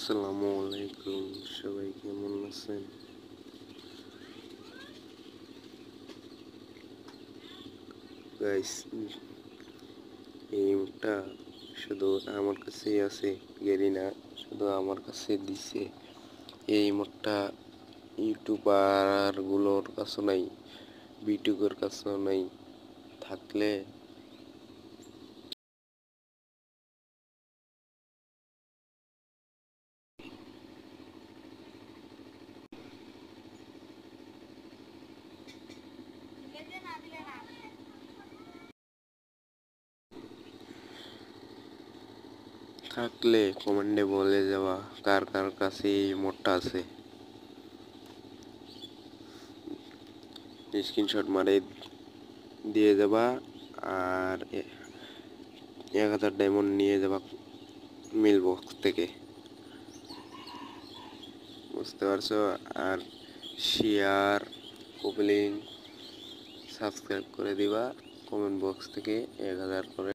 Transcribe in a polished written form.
আসসালামু আলাইকুম, সবাই কেমন আছেন? গাইস, এই মুখটা শুধু আমার কাছেই আছে, গেরিনা শুধু আমার কাছে দিছে। এই মুখটা ইউটিউবার গুলোর কাছে নাই, বিটুকের কাছেও নাই। থাকলে কমেন্টে বলে যাওয়া কার কার কাছে এই মোডটা আছে। স্ক্রিনশট মারে দিয়ে যাবা, আর 1000 ডায়মন্ড নিয়ে যাবা মিল বক্স থেকে, বুঝতে পারছো? আর শেয়ার, কপি লিঙ্ক, সাবস্ক্রাইব করে দিবা। কমেন্ট বক্স থেকে 1000 করে